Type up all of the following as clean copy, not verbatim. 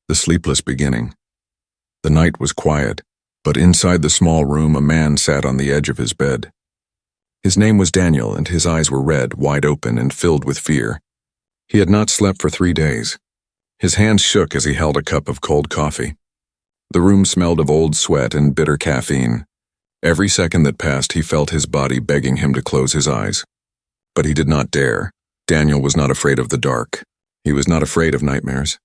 The sleepless beginning. The night was quiet, but inside the small room a man sat on the edge of his bed. His name was Daniel, and his eyes were red, wide open, and filled with fear. He had not slept for 3 days. His hands shook as he held a cup of cold coffee. The room smelled of old sweat and bitter caffeine. Every second that passed, he felt his body begging him to close his eyes. But he did not dare. Daniel was not afraid of the dark. He was not afraid of nightmares.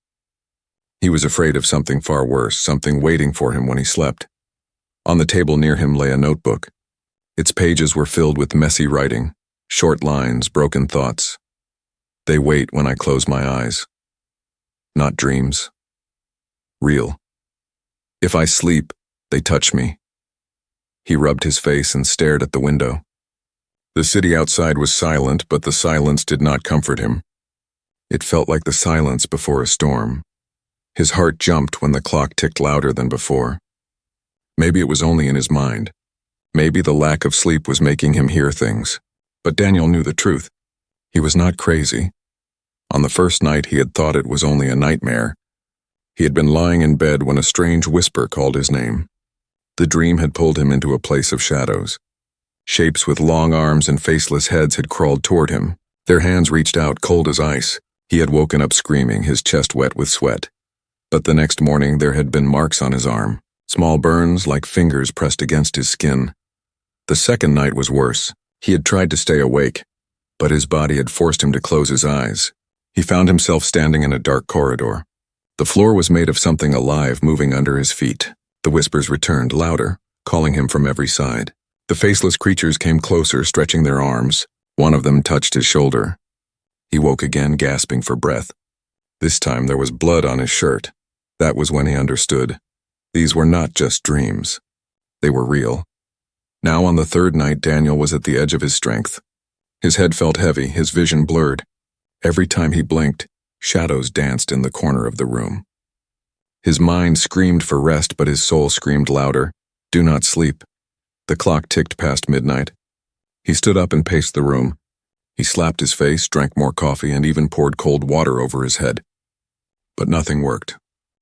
He was afraid of something far worse, something waiting for him when he slept. On the table near him lay a notebook. Its pages were filled with messy writing, short lines, broken thoughts. They wait when I close my eyes. Not dreams. Real. If I sleep, they touch me. He rubbed his face and stared at the window. The city outside was silent, but the silence did not comfort him. It felt like the silence before a storm. His heart jumped when the clock ticked louder than before. Maybe it was only in his mind. Maybe the lack of sleep was making him hear things. But Daniel knew the truth. He was not crazy. On the first night, he had thought it was only a nightmare. He had been lying in bed when a strange whisper called his name. The dream had pulled him into a place of shadows. Shapes with long arms and faceless heads had crawled toward him. Their hands reached out, cold as ice. He had woken up screaming, his chest wet with sweat. But the next morning there had been marks on his arm, small burns like fingers pressed against his skin. The second night was worse. He had tried to stay awake, but his body had forced him to close his eyes. He found himself standing in a dark corridor. The floor was made of something alive moving under his feet. The whispers returned, louder, calling him from every side. The faceless creatures came closer, stretching their arms. One of them touched his shoulder. He woke again, gasping for breath. This time there was blood on his shirt. That was when he understood. These were not just dreams. They were real. Now on the third night, Daniel was at the edge of his strength. His head felt heavy, his vision blurred. Every time he blinked, shadows danced in the corner of the room. His mind screamed for rest, but his soul screamed louder. Do not sleep. The clock ticked past midnight. He stood up and paced the room. He slapped his face, drank more coffee, and even poured cold water over his head. But nothing worked.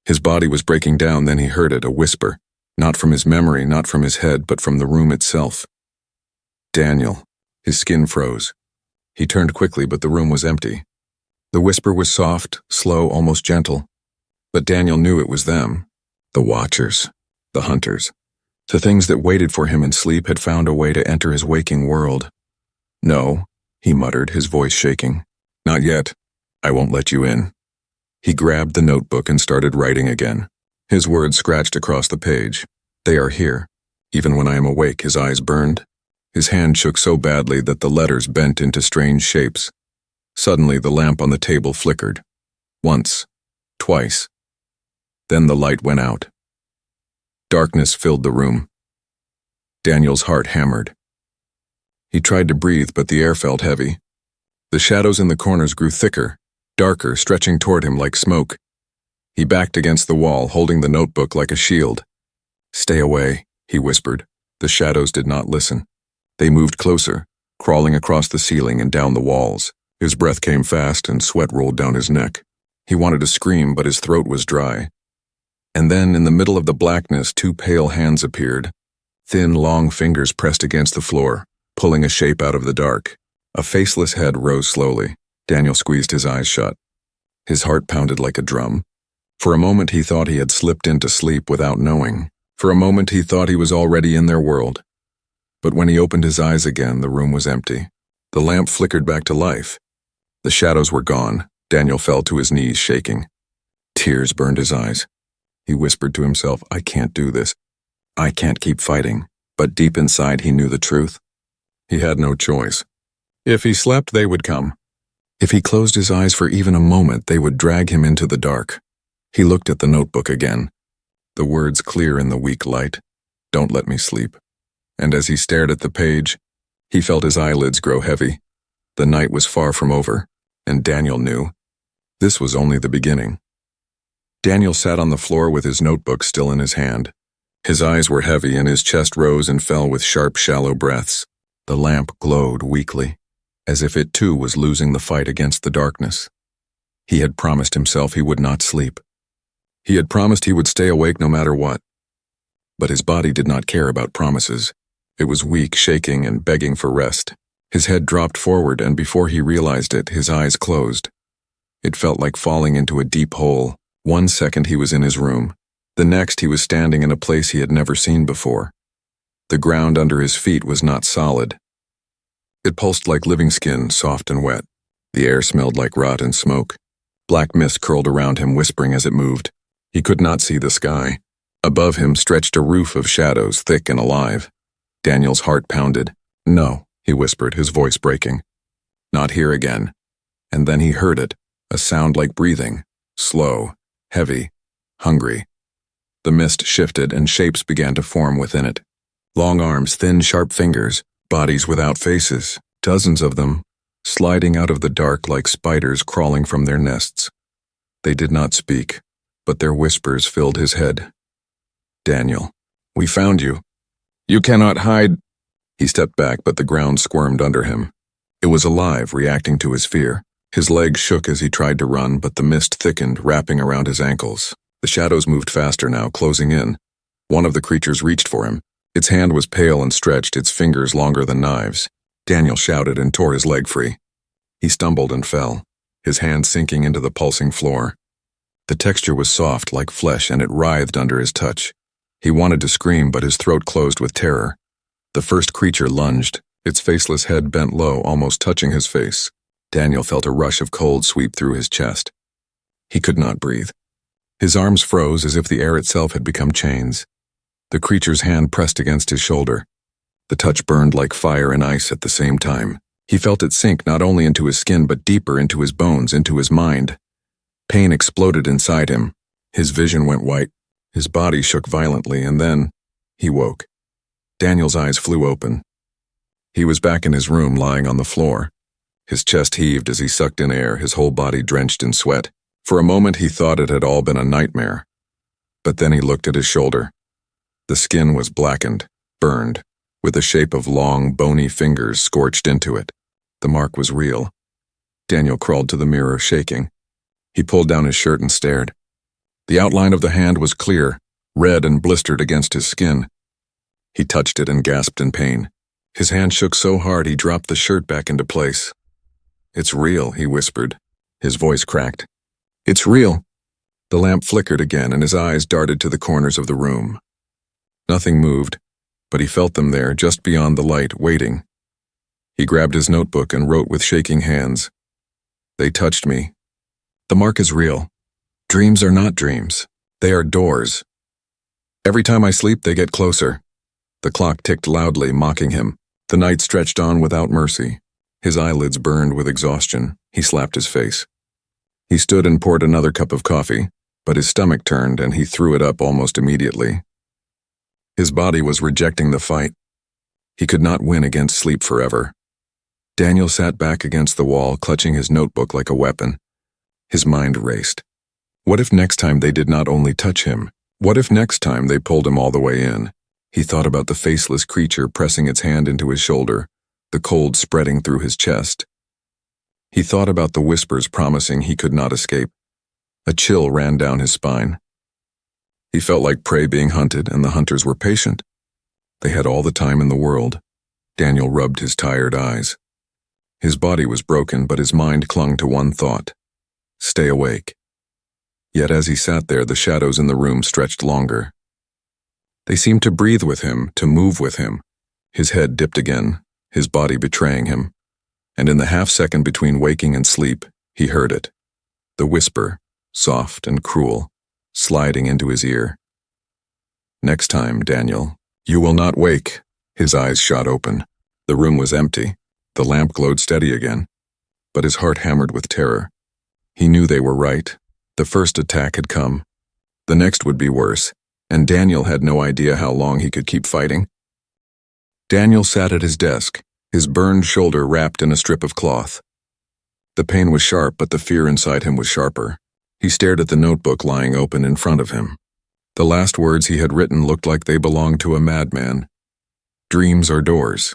His body was breaking down, then he heard it, a whisper. Not from his memory, not from his head, but from the room itself. Daniel. His skin froze. He turned quickly, but the room was empty. The whisper was soft, slow, almost gentle. But Daniel knew it was them. The Watchers. The Hunters. The things that waited for him in sleep had found a way to enter his waking world. No, he muttered, his voice shaking. Not yet. I won't let you in. He grabbed the notebook and started writing again. His words scratched across the page. They are here. Even when I am awake, his eyes burned. His hand shook so badly that the letters bent into strange shapes. Suddenly, the lamp on the table flickered. Once. Twice. Then the light went out. Darkness filled the room. Daniel's heart hammered. He tried to breathe, but the air felt heavy. The shadows in the corners grew thicker, darker, stretching toward him like smoke. He backed against the wall, holding the notebook like a shield. Stay away, he whispered. The shadows did not listen. They moved closer, crawling across the ceiling and down the walls. His breath came fast and sweat rolled down his neck. He wanted to scream, but his throat was dry. And then, in the middle of the blackness, 2 pale hands appeared. Thin, long fingers pressed against the floor, pulling a shape out of the dark. A faceless head rose slowly. Daniel squeezed his eyes shut. His heart pounded like a drum. For a moment he thought he had slipped into sleep without knowing. For a moment he thought he was already in their world. But when he opened his eyes again, the room was empty. The lamp flickered back to life. The shadows were gone. Daniel fell to his knees, shaking. Tears burned his eyes. He whispered to himself, I can't do this. I can't keep fighting. But deep inside he knew the truth. He had no choice. If he slept, they would come. If he closed his eyes for even a moment, they would drag him into the dark. He looked at the notebook again. The words clear in the weak light. Don't let me sleep. And as he stared at the page, he felt his eyelids grow heavy. The night was far from over, and Daniel knew. This was only the beginning. Daniel sat on the floor with his notebook still in his hand. His eyes were heavy and his chest rose and fell with sharp, shallow breaths. The lamp glowed weakly, as if it too was losing the fight against the darkness. He had promised himself he would not sleep. He had promised he would stay awake no matter what. But his body did not care about promises. It was weak, shaking, and begging for rest. His head dropped forward, and before he realized it, his eyes closed. It felt like falling into a deep hole. 1 second he was in his room. The next he was standing in a place he had never seen before. The ground under his feet was not solid. It pulsed like living skin, soft and wet. The air smelled like rot and smoke. Black mist curled around him, whispering as it moved. He could not see the sky. Above him stretched a roof of shadows, thick and alive. Daniel's heart pounded. "No," he whispered, his voice breaking. "Not here again." And then he heard it, a sound like breathing, slow, heavy, hungry. The mist shifted and shapes began to form within it. Long arms, thin, sharp fingers, bodies without faces, dozens of them, sliding out of the dark like spiders crawling from their nests. They did not speak, but their whispers filled his head. "Daniel, we found you. You cannot hide." He stepped back, but the ground squirmed under him. It was alive, reacting to his fear. His legs shook as he tried to run, but the mist thickened, wrapping around his ankles. The shadows moved faster now, closing in. One of the creatures reached for him. Its hand was pale and stretched, its fingers longer than knives. Daniel shouted and tore his leg free. He stumbled and fell, his hand sinking into the pulsing floor. The texture was soft, like flesh, and it writhed under his touch. He wanted to scream, but his throat closed with terror. The first creature lunged, its faceless head bent low, almost touching his face. Daniel felt a rush of cold sweep through his chest. He could not breathe. His arms froze as if the air itself had become chains. The creature's hand pressed against his shoulder. The touch burned like fire and ice at the same time. He felt it sink not only into his skin but deeper into his bones, into his mind. Pain exploded inside him. His vision went white. His body shook violently, and then he woke. Daniel's eyes flew open. He was back in his room, lying on the floor. His chest heaved as he sucked in air, his whole body drenched in sweat. For a moment he thought it had all been a nightmare. But then he looked at his shoulder. The skin was blackened, burned, with the shape of long, bony fingers scorched into it. The mark was real. Daniel crawled to the mirror, shaking. He pulled down his shirt and stared. The outline of the hand was clear, red and blistered against his skin. He touched it and gasped in pain. His hand shook so hard he dropped the shirt back into place. "It's real," he whispered. His voice cracked. "It's real." The lamp flickered again and his eyes darted to the corners of the room. Nothing moved, but he felt them there, just beyond the light, waiting. He grabbed his notebook and wrote with shaking hands. "They touched me. The mark is real. Dreams are not dreams. They are doors. Every time I sleep, they get closer." The clock ticked loudly, mocking him. The night stretched on without mercy. His eyelids burned with exhaustion. He slapped his face. He stood and poured another cup of coffee, but his stomach turned and he threw it up almost immediately. His body was rejecting the fight. He could not win against sleep forever. Daniel sat back against the wall, clutching his notebook like a weapon. His mind raced. What if next time they did not only touch him? What if next time they pulled him all the way in? He thought about the faceless creature pressing its hand into his shoulder, the cold spreading through his chest. He thought about the whispers promising he could not escape. A chill ran down his spine. He felt like prey being hunted, and the hunters were patient. They had all the time in the world. Daniel rubbed his tired eyes. His body was broken, but his mind clung to one thought: stay awake. Yet as he sat there, the shadows in the room stretched longer. They seemed to breathe with him, to move with him. His head dipped again, his body betraying him. And in the half-second between waking and sleep, he heard it. The whisper, soft and cruel, sliding into his ear. "Next time, Daniel, you will not wake." His eyes shot open. The room was empty. The lamp glowed steady again. But his heart hammered with terror. He knew they were right. The first attack had come. The next would be worse, and Daniel had no idea how long he could keep fighting. Daniel sat at his desk, his burned shoulder wrapped in a strip of cloth. The pain was sharp, but the fear inside him was sharper. He stared at the notebook lying open in front of him. The last words he had written looked like they belonged to a madman. "Dreams are doors.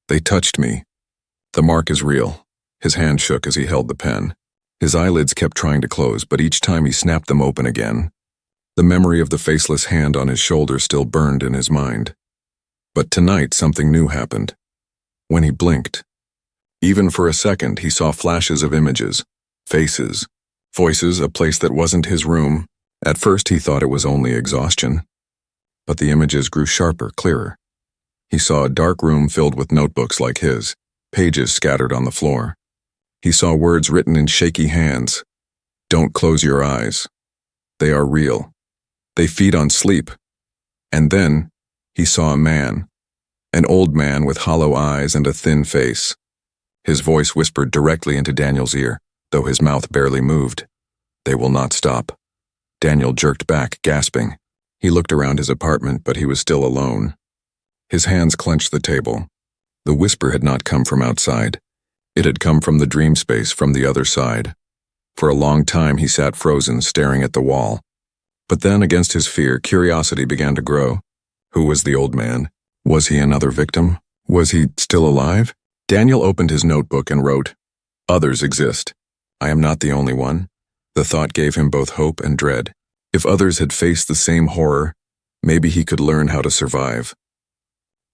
They touched me. The mark is real." His hand shook as he held the pen. His eyelids kept trying to close, but each time he snapped them open again. The memory of the faceless hand on his shoulder still burned in his mind. But tonight something new happened. When he blinked, even for a second, he saw flashes of images, faces, voices, a place that wasn't his room. At first he thought it was only exhaustion. But the images grew sharper, clearer. He saw a dark room filled with notebooks like his, pages scattered on the floor. He saw words written in shaky hands. Don't close your eyes. They are real. They feed on sleep. And then he saw a man, an old man with hollow eyes and a thin face. His voice whispered directly into Daniel's ear, though his mouth barely moved. They will not stop. Daniel jerked back, gasping. He looked around his apartment, but he was still alone. His hands clenched the table. The whisper had not come from outside. It had come from the dream space from the other side. For a long time he sat frozen, staring at the wall. But then, against his fear, curiosity began to grow. Who was the old man? Was he another victim? Was he still alive? Daniel opened his notebook and wrote, "Others exist. I am not the only one." The thought gave him both hope and dread. If others had faced the same horror, maybe he could learn how to survive.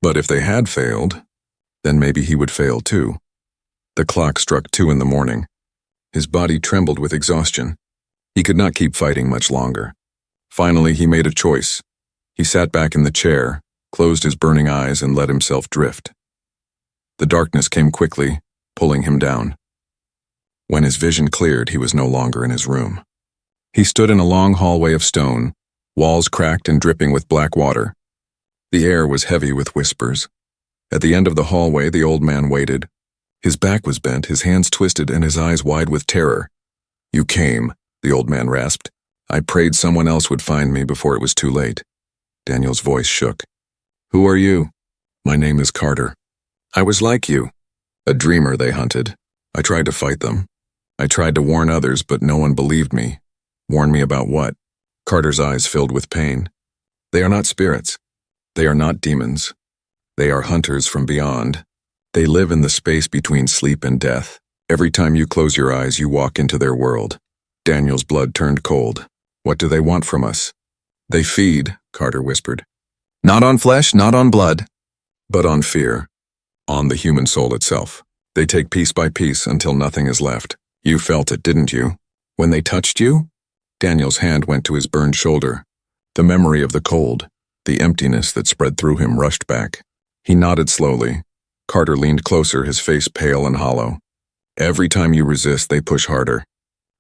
But if they had failed, then maybe he would fail too. The clock struck 2 in the morning. His body trembled with exhaustion. He could not keep fighting much longer. Finally, he made a choice. He sat back in the chair, closed his burning eyes, and let himself drift. The darkness came quickly, pulling him down. When his vision cleared, he was no longer in his room. He stood in a long hallway of stone, walls cracked and dripping with black water. The air was heavy with whispers. At the end of the hallway, the old man waited. His back was bent, his hands twisted, and his eyes wide with terror. "You came," the old man rasped. "I prayed someone else would find me before it was too late." Daniel's voice shook. "Who are you?" "My name is Carter. I was like you, a dreamer they hunted. I tried to fight them. I tried to warn others, but no one believed me. Warn me about what?" Carter's eyes filled with pain. "They are not spirits. They are not demons. They are hunters from beyond. They live in the space between sleep and death. Every time you close your eyes, you walk into their world." Daniel's blood turned cold. "What do they want from us?" "They feed," Carter whispered. "Not on flesh, not on blood, but on fear. On the human soul itself. They take piece by piece until nothing is left. You felt it, didn't you? When they touched you?" Daniel's hand went to his burned shoulder. The memory of the cold, the emptiness that spread through him rushed back. He nodded slowly. Carter leaned closer, his face pale and hollow. "Every time you resist, they push harder.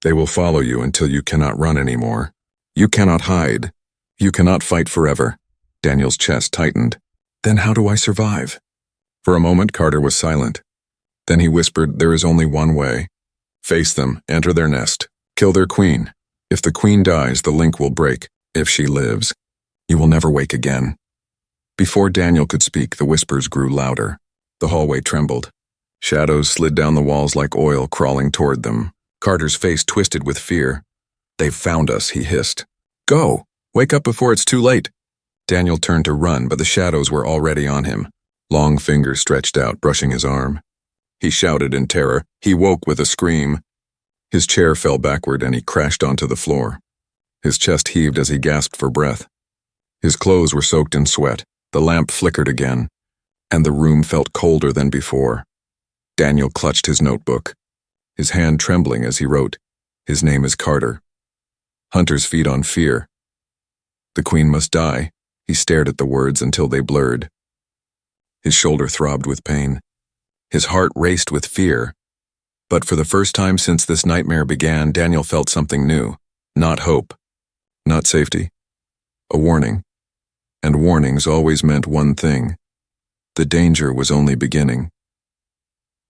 They will follow you until you cannot run anymore. You cannot hide. You cannot fight forever." Daniel's chest tightened. "Then how do I survive?" For a moment, Carter was silent. Then he whispered, "There is only one way. Face them, enter their nest, kill their queen. If the queen dies, the link will break. If she lives, you will never wake again." Before Daniel could speak, the whispers grew louder. The hallway trembled. Shadows slid down the walls like oil crawling toward them. Carter's face twisted with fear. "They've found us," he hissed. "Go! Wake up before it's too late." Daniel turned to run, but the shadows were already on him. Long fingers stretched out, brushing his arm. He shouted in terror. He woke with a scream. His chair fell backward and he crashed onto the floor. His chest heaved as he gasped for breath. His clothes were soaked in sweat. The lamp flickered again, and the room felt colder than before. Daniel clutched his notebook, his hand trembling as he wrote, "His name is Carter. Hunters feed on fear. The queen must die." He stared at the words until they blurred. His shoulder throbbed with pain. His heart raced with fear. But for the first time since this nightmare began, Daniel felt something new. Not hope. Not safety. A warning. And warnings always meant one thing. The danger was only beginning.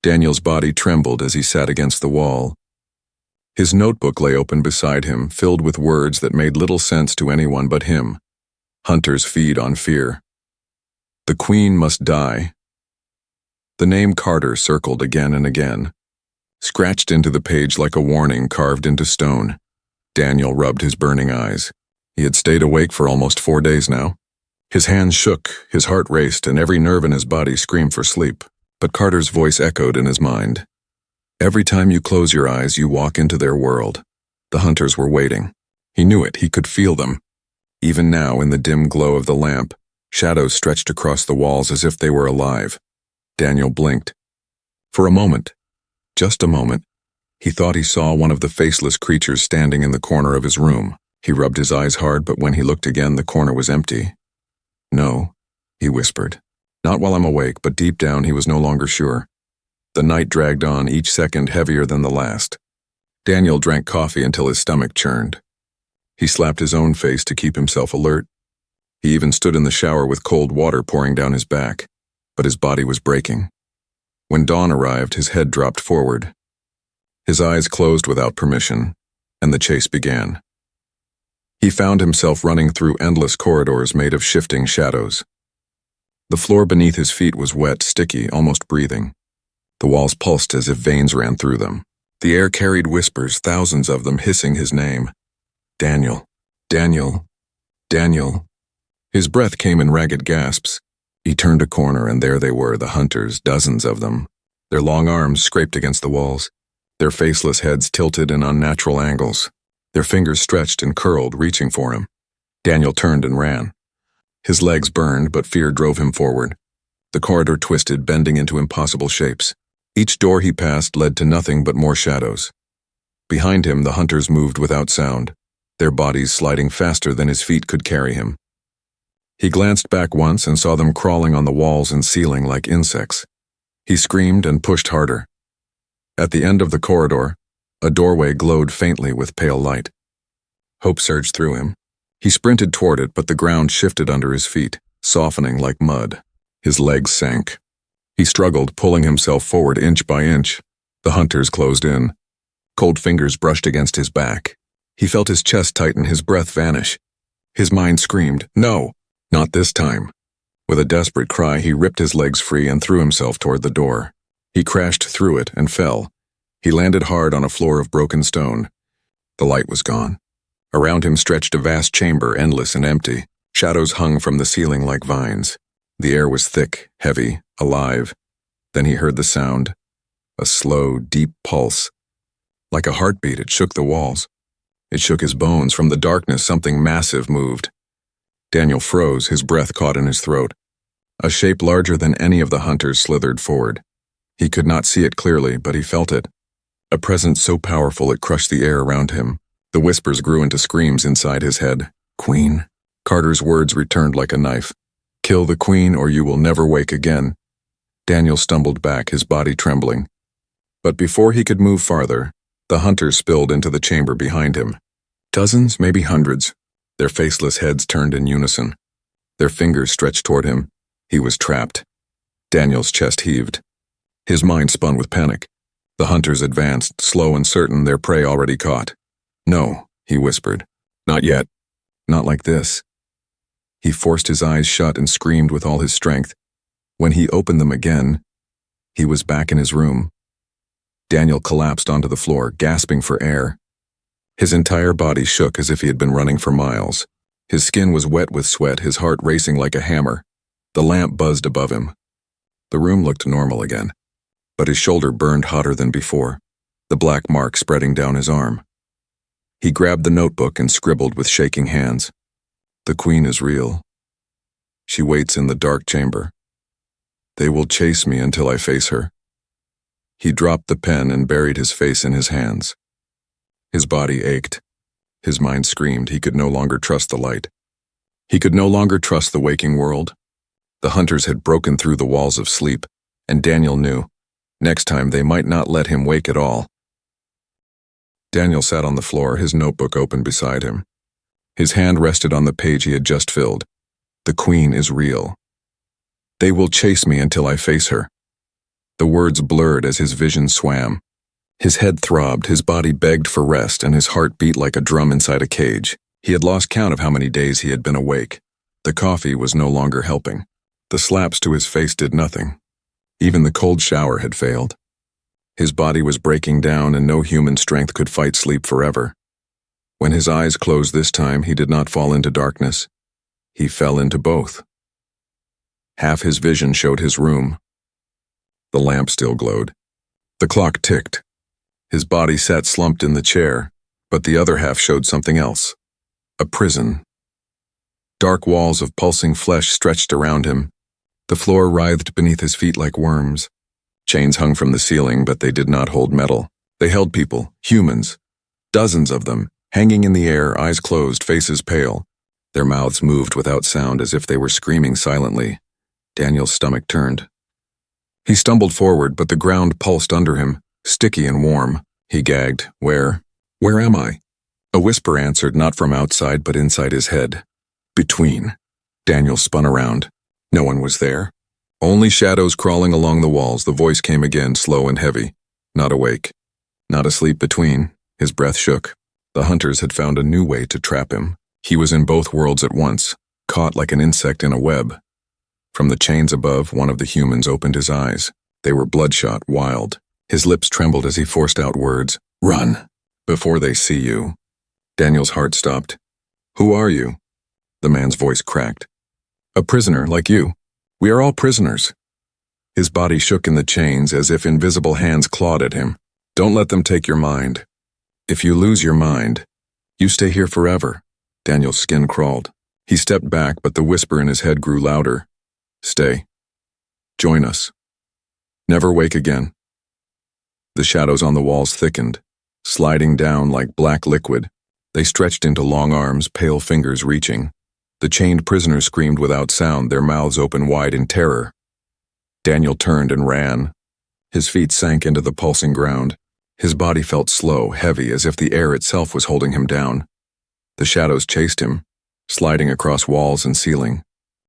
Daniel's body trembled as he sat against the wall. His notebook lay open beside him, filled with words that made little sense to anyone but him. Hunters feed on fear. The queen must die. The name Carter circled again and again, scratched into the page like a warning carved into stone. Daniel rubbed his burning eyes. He had stayed awake for almost 4 days now. His hands shook, his heart raced, and every nerve in his body screamed for sleep. But Carter's voice echoed in his mind. Every time you close your eyes, you walk into their world. The hunters were waiting. He knew it, he could feel them. Even now, in the dim glow of the lamp, shadows stretched across the walls as if they were alive. Daniel blinked. For a moment, just a moment, he thought he saw one of the faceless creatures standing in the corner of his room. He rubbed his eyes hard, but when he looked again, the corner was empty. "No," he whispered. Not while I'm awake, but deep down he was no longer sure. The night dragged on, each second heavier than the last. Daniel drank coffee until his stomach churned. He slapped his own face to keep himself alert. He even stood in the shower with cold water pouring down his back, but his body was breaking. When dawn arrived, his head dropped forward. His eyes closed without permission, and the chase began. He found himself running through endless corridors made of shifting shadows. The floor beneath his feet was wet, sticky, almost breathing. The walls pulsed as if veins ran through them. The air carried whispers, thousands of them hissing his name. Daniel, Daniel, Daniel. His breath came in ragged gasps. He turned a corner and there they were, the hunters, dozens of them. Their long arms scraped against the walls, their faceless heads tilted in unnatural angles, their fingers stretched and curled, reaching for him. Daniel turned and ran. His legs burned, but fear drove him forward. The corridor twisted, bending into impossible shapes. Each door he passed led to nothing but more shadows. Behind him, the hunters moved without sound, their bodies sliding faster than his feet could carry him. He glanced back once and saw them crawling on the walls and ceiling like insects. He screamed and pushed harder. At the end of the corridor, a doorway glowed faintly with pale light. Hope surged through him. He sprinted toward it, but the ground shifted under his feet, softening like mud. His legs sank. He struggled, pulling himself forward inch by inch. The hunters closed in. Cold fingers brushed against his back. He felt his chest tighten, his breath vanish. His mind screamed, "No, not this time." With a desperate cry, he ripped his legs free and threw himself toward the door. He crashed through it and fell. He landed hard on a floor of broken stone. The light was gone. Around him stretched a vast chamber, endless and empty. Shadows hung from the ceiling like vines. The air was thick, heavy, alive. Then he heard the sound, a slow, deep pulse. Like a heartbeat, it shook the walls. It shook his bones. From the darkness, something massive moved. Daniel froze, his breath caught in his throat. A shape larger than any of the hunters slithered forward. He could not see it clearly, but he felt it. A presence so powerful it crushed the air around him. The whispers grew into screams inside his head. "Queen." Carter's words returned like a knife. "Kill the queen or you will never wake again." Daniel stumbled back, his body trembling. But before he could move farther, the hunters spilled into the chamber behind him. Dozens, maybe hundreds. Their faceless heads turned in unison. Their fingers stretched toward him. He was trapped. Daniel's chest heaved. His mind spun with panic. The hunters advanced, slow and certain, their prey already caught. "No," he whispered. "Not yet. Not like this." He forced his eyes shut and screamed with all his strength. When he opened them again, he was back in his room. Daniel collapsed onto the floor, gasping for air. His entire body shook as if he had been running for miles. His skin was wet with sweat, his heart racing like a hammer. The lamp buzzed above him. The room looked normal again, but his shoulder burned hotter than before, the black mark spreading down his arm. He grabbed the notebook and scribbled with shaking hands. "The queen is real. She waits in the dark chamber. They will chase me until I face her." He dropped the pen and buried his face in his hands. His body ached. His mind screamed he could no longer trust the light. He could no longer trust the waking world. The hunters had broken through the walls of sleep, and Daniel knew, next time they might not let him wake at all. Daniel sat on the floor, his notebook open beside him. His hand rested on the page he had just filled. "The queen is real. They will chase me until I face her." The words blurred as his vision swam. His head throbbed, his body begged for rest, and his heart beat like a drum inside a cage. He had lost count of how many days he had been awake. The coffee was no longer helping. The slaps to his face did nothing. Even the cold shower had failed. His body was breaking down, and no human strength could fight sleep forever. When his eyes closed this time, he did not fall into darkness. He fell into both. Half his vision showed his room. The lamp still glowed. The clock ticked, His body sat slumped in the chair, but the other half showed something else. A prison. Dark walls of pulsing flesh stretched around him. The floor writhed beneath his feet like worms. Chains hung from the ceiling, but they did not hold metal. They held people, humans. Dozens of them, hanging in the air, eyes closed, faces pale. Their mouths moved without sound as if they were screaming silently. Daniel's stomach turned. He stumbled forward, but the ground pulsed under him, sticky and warm. He gagged. Where am I? A whisper answered, not from outside, but inside his head. Between. Daniel spun around. No one was there. Only shadows crawling along the walls. The voice came again, slow and heavy. Not awake. Not asleep between. His breath shook. The hunters had found a new way to trap him. He was in both worlds at once, caught like an insect in a web. From the chains above, one of the humans opened his eyes. They were bloodshot, wild. His lips trembled as he forced out words. Run! Before they see you. Daniel's heart stopped. Who are you? The man's voice cracked. A prisoner, like you. We are all prisoners. His body shook in the chains as if invisible hands clawed at him. Don't let them take your mind. If you lose your mind, you stay here forever. Daniel's skin crawled. He stepped back, but the whisper in his head grew louder. Stay. Join us. Never wake again. The shadows on the walls thickened, sliding down like black liquid. They stretched into long arms, pale fingers reaching. The chained prisoners screamed without sound, their mouths open wide in terror. Daniel turned and ran. His feet sank into the pulsing ground. His body felt slow, heavy, as if the air itself was holding him down. The shadows chased him, sliding across walls and ceiling.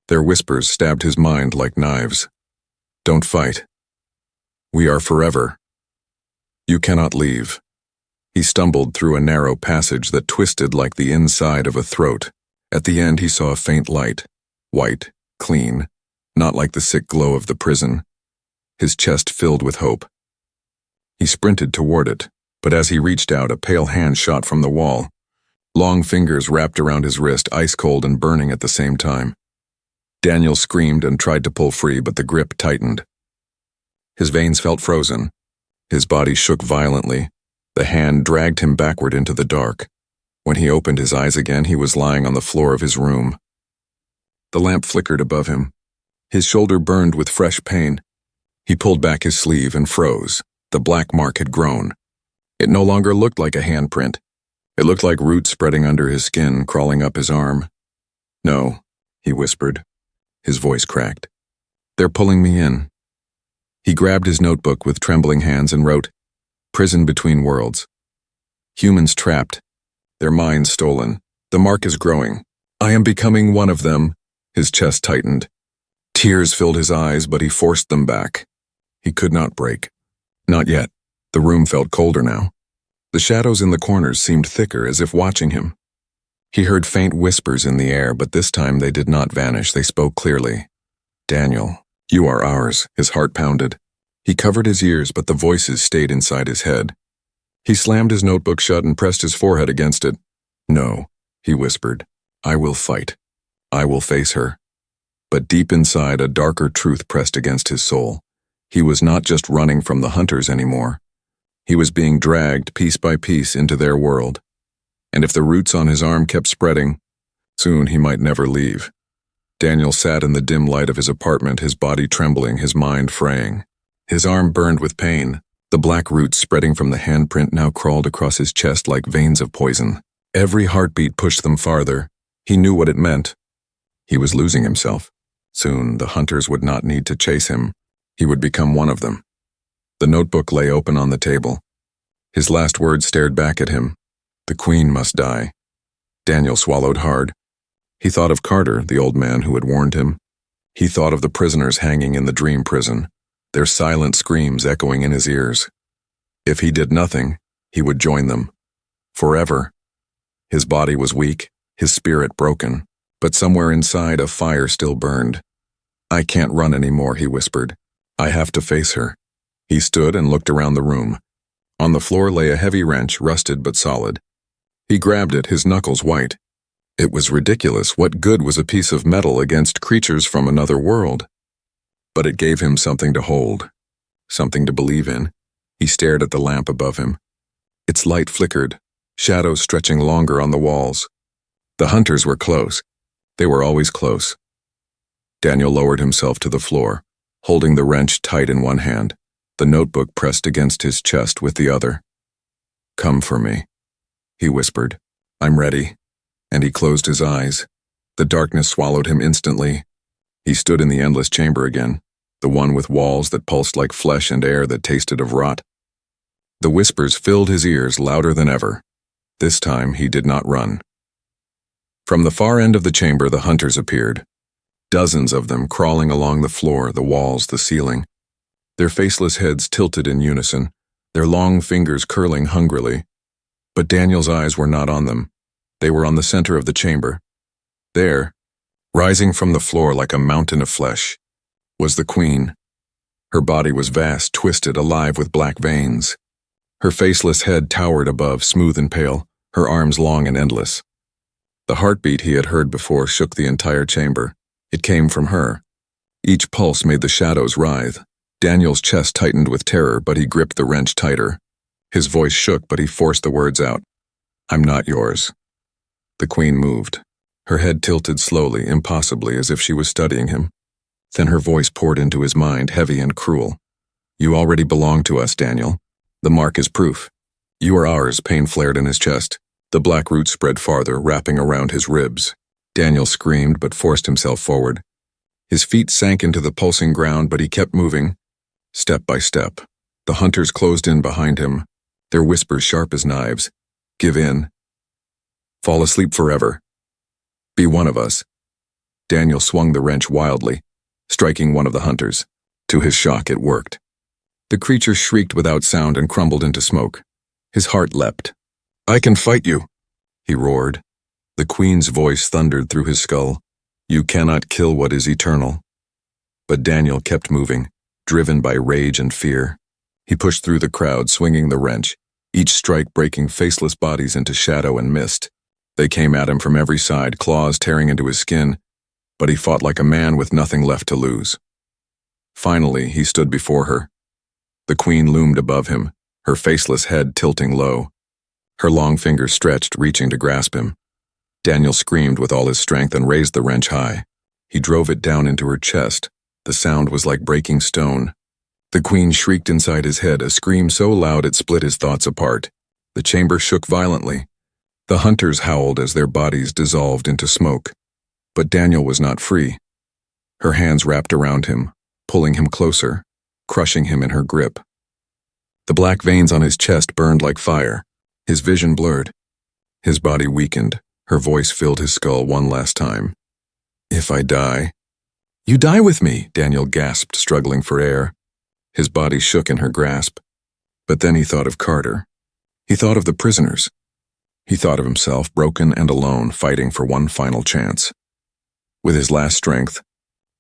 Their whispers stabbed his mind like knives. Don't fight. We are forever. You cannot leave. He stumbled through a narrow passage that twisted like the inside of a throat. At the end, he saw a faint light, white, clean, not like the sick glow of the prison. His chest filled with hope. He sprinted toward it, but as he reached out, a pale hand shot from the wall. Long fingers wrapped around his wrist, ice cold and burning at the same time. Daniel screamed and tried to pull free, but the grip tightened. His veins felt frozen. His body shook violently. The hand dragged him backward into the dark. When he opened his eyes again, he was lying on the floor of his room. The lamp flickered above him. His shoulder burned with fresh pain. He pulled back his sleeve and froze. The black mark had grown. It no longer looked like a handprint. It looked like roots spreading under his skin, crawling up his arm. No, he whispered. His voice cracked. They're pulling me in. He grabbed his notebook with trembling hands and wrote, Prison between worlds. Humans trapped. Their minds stolen. The mark is growing. I am becoming one of them. His chest tightened. Tears filled his eyes, but he forced them back. He could not break. Not yet. The room felt colder now. The shadows in the corners seemed thicker, as if watching him. He heard faint whispers in the air, but this time they did not vanish. They spoke clearly. Daniel, you are ours. His heart pounded. He covered his ears, but the voices stayed inside his head. He slammed his notebook shut and pressed his forehead against it. No, he whispered. I will fight. I will face her. But deep inside, a darker truth pressed against his soul. He was not just running from the hunters anymore. He was being dragged piece by piece into their world. And if the roots on his arm kept spreading, soon he might never leave. Daniel sat in the dim light of his apartment, his body trembling, his mind fraying. His arm burned with pain. The black roots spreading from the handprint now crawled across his chest like veins of poison. Every heartbeat pushed them farther. He knew what it meant. He was losing himself. Soon the hunters would not need to chase him. He would become one of them. The notebook lay open on the table. His last words stared back at him. The queen must die. Daniel swallowed hard. He thought of Carter, the old man who had warned him. He thought of the prisoners hanging in the dream prison, their silent screams echoing in his ears. If he did nothing, he would join them. Forever. His body was weak, his spirit broken, but somewhere inside a fire still burned. I can't run anymore, he whispered. I have to face her. He stood and looked around the room. On the floor lay a heavy wrench, rusted but solid. He grabbed it, his knuckles white. It was ridiculous. What good was a piece of metal against creatures from another world? But it gave him something to hold, something to believe in. He stared at the lamp above him. Its light flickered, shadows stretching longer on the walls. The hunters were close. They were always close. Daniel lowered himself to the floor, holding the wrench tight in one hand, the notebook pressed against his chest with the other. "Come for me," he whispered. "I'm ready." And he closed his eyes. The darkness swallowed him instantly. He stood in the endless chamber again, the one with walls that pulsed like flesh and air that tasted of rot. The whispers filled his ears louder than ever. This time he did not run. From the far end of the chamber the hunters appeared. Dozens of them crawling along the floor, the walls, the ceiling. Their faceless heads tilted in unison, their long fingers curling hungrily. But Daniel's eyes were not on them. They were on the center of the chamber. There, rising from the floor like a mountain of flesh, was the queen. Her body was vast, twisted, alive with black veins. Her faceless head towered above, smooth and pale, her arms long and endless. The heartbeat he had heard before shook the entire chamber. It came from her. Each pulse made the shadows writhe. Daniel's chest tightened with terror, but he gripped the wrench tighter. His voice shook, but he forced the words out. "I'm not yours." The queen moved. Her head tilted slowly, impossibly, as if she was studying him. Then her voice poured into his mind, heavy and cruel. "You already belong to us, Daniel. The mark is proof. You are ours." Pain flared in his chest. The black roots spread farther, wrapping around his ribs. Daniel screamed, but forced himself forward. His feet sank into the pulsing ground, but he kept moving. Step by step, the hunters closed in behind him, their whispers sharp as knives. "Give in. Fall asleep forever. Be one of us." Daniel swung the wrench wildly, striking one of the hunters. To his shock, it worked. The creature shrieked without sound and crumbled into smoke. His heart leapt. "I can fight you," he roared. The queen's voice thundered through his skull. "You cannot kill what is eternal." But Daniel kept moving, driven by rage and fear. He pushed through the crowd, swinging the wrench, each strike breaking faceless bodies into shadow and mist. They came at him from every side, claws tearing into his skin, but he fought like a man with nothing left to lose. Finally, he stood before her. The queen loomed above him, her faceless head tilting low. Her long fingers stretched, reaching to grasp him. Daniel screamed with all his strength and raised the wrench high. He drove it down into her chest. The sound was like breaking stone. The queen shrieked inside his head, a scream so loud it split his thoughts apart. The chamber shook violently. The hunters howled as their bodies dissolved into smoke. But Daniel was not free. Her hands wrapped around him, pulling him closer, crushing him in her grip. The black veins on his chest burned like fire. His vision blurred. His body weakened. Her voice filled his skull one last time. "If I die." "You die with me," Daniel gasped, struggling for air. His body shook in her grasp. But then he thought of Carter. He thought of the prisoners. He thought of himself, broken and alone, fighting for one final chance. With his last strength,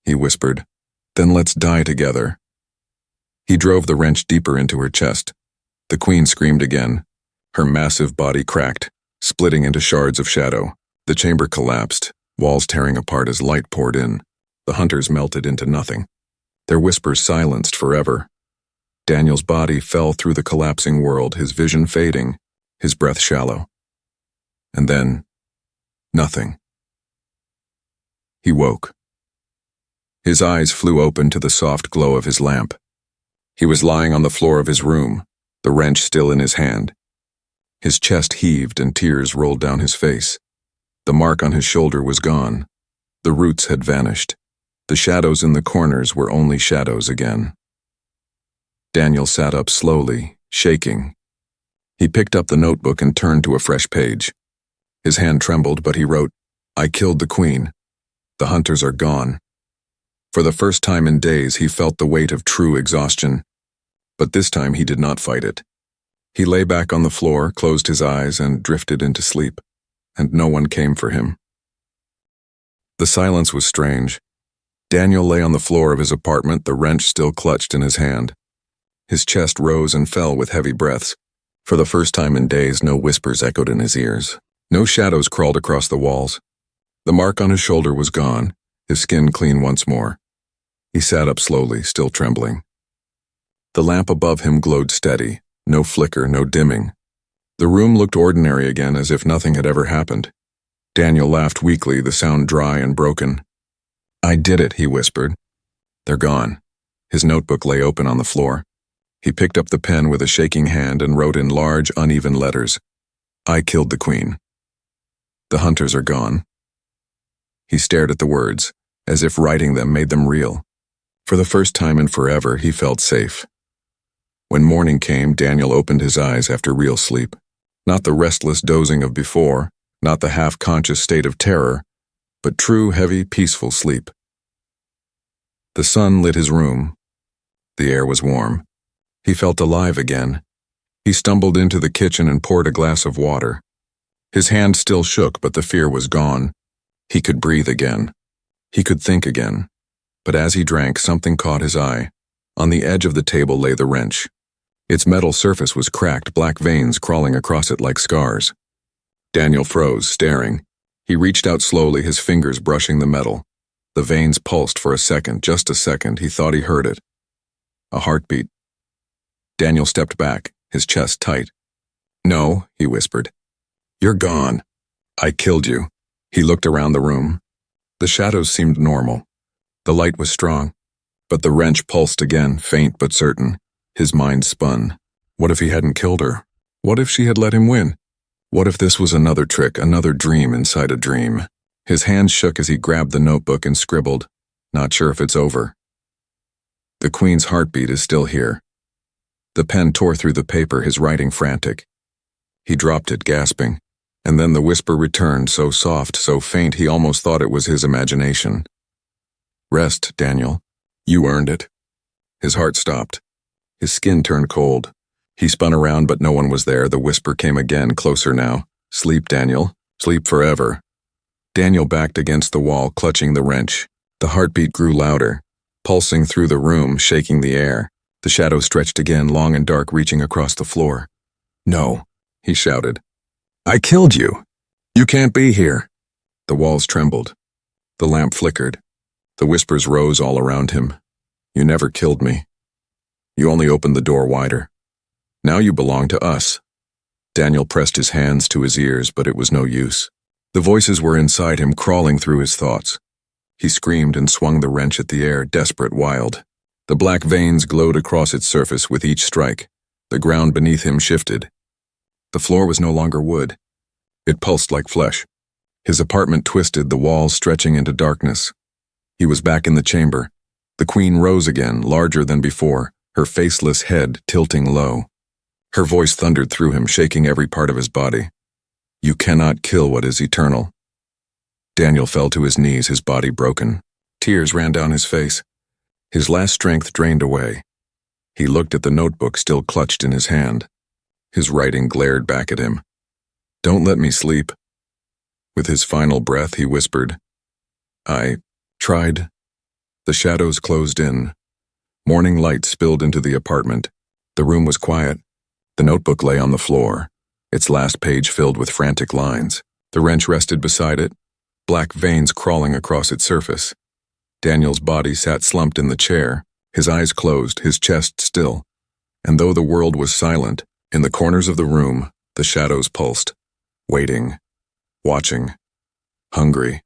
he whispered, "Then let's die together." He drove the wrench deeper into her chest. The queen screamed again. Her massive body cracked, splitting into shards of shadow. The chamber collapsed, walls tearing apart as light poured in. The hunters melted into nothing. Their whispers silenced forever. Daniel's body fell through the collapsing world, his vision fading, his breath shallow. And then, nothing. He woke. His eyes flew open to the soft glow of his lamp. He was lying on the floor of his room, the wrench still in his hand. His chest heaved and tears rolled down his face. The mark on his shoulder was gone. The roots had vanished. The shadows in the corners were only shadows again. Daniel sat up slowly, shaking. He picked up the notebook and turned to a fresh page. His hand trembled, but he wrote, "I killed the queen. The hunters are gone." For the first time in days, he felt the weight of true exhaustion. But this time he did not fight it. He lay back on the floor, closed his eyes, and drifted into sleep, and no one came for him. The silence was strange. Daniel lay on the floor of his apartment, the wrench still clutched in his hand. His chest rose and fell with heavy breaths. For the first time in days, no whispers echoed in his ears. No shadows crawled across the walls. The mark on his shoulder was gone, his skin clean once more. He sat up slowly, still trembling. The lamp above him glowed steady, no flicker, no dimming. The room looked ordinary again, as if nothing had ever happened. Daniel laughed weakly, the sound dry and broken. "I did it," he whispered. "They're gone." His notebook lay open on the floor. He picked up the pen with a shaking hand and wrote in large, uneven letters, "I killed the queen. The hunters are gone." He stared at the words, as if writing them made them real. For the first time in forever, he felt safe. When morning came, Daniel opened his eyes after real sleep. Not the restless dozing of before, not the half-conscious state of terror, but true, heavy, peaceful sleep. The sun lit his room. The air was warm. He felt alive again. He stumbled into the kitchen and poured a glass of water. His hand still shook, but the fear was gone. He could breathe again. He could think again. But as he drank, something caught his eye. On the edge of the table lay the wrench. Its metal surface was cracked, black veins crawling across it like scars. Daniel froze, staring. He reached out slowly, his fingers brushing the metal. The veins pulsed for a second, just a second. He thought he heard it. A heartbeat. Daniel stepped back, his chest tight. "No," he whispered. "You're gone. I killed you." He looked around the room. The shadows seemed normal. The light was strong. But the wrench pulsed again, faint but certain. His mind spun. What if he hadn't killed her? What if she had let him win? What if this was another trick, another dream inside a dream? His hands shook as he grabbed the notebook and scribbled, "Not sure if it's over. The queen's heartbeat is still here." The pen tore through the paper, his writing frantic. He dropped it, gasping, and then the whisper returned, so soft, so faint he almost thought it was his imagination. "Rest, Daniel. You earned it." His heart stopped. His skin turned cold. He spun around, but no one was there. The whisper came again, closer now. "Sleep, Daniel. Sleep forever." Daniel backed against the wall, clutching the wrench. The heartbeat grew louder, pulsing through the room, shaking the air. The shadow stretched again, long and dark, reaching across the floor. "No," he shouted. "I killed you. You can't be here." The walls trembled. The lamp flickered. The whispers rose all around him. "You never killed me. You only opened the door wider. Now you belong to us." Daniel pressed his hands to his ears, but it was no use. The voices were inside him, crawling through his thoughts. He screamed and swung the wrench at the air, desperate, wild. The black veins glowed across its surface with each strike. The ground beneath him shifted. The floor was no longer wood. It pulsed like flesh. His apartment twisted, the walls stretching into darkness. He was back in the chamber. The queen rose again, larger than before, her faceless head tilting low. Her voice thundered through him, shaking every part of his body. "You cannot kill what is eternal." Daniel fell to his knees, his body broken. Tears ran down his face. His last strength drained away. He looked at the notebook still clutched in his hand. His writing glared back at him. "Don't let me sleep." With his final breath, he whispered, "I tried." The shadows closed in. Morning light spilled into the apartment. The room was quiet. The notebook lay on the floor, its last page filled with frantic lines. The wrench rested beside it, black veins crawling across its surface. Daniel's body sat slumped in the chair, his eyes closed, his chest still. And though the world was silent, in the corners of the room, the shadows pulsed, waiting, watching, hungry.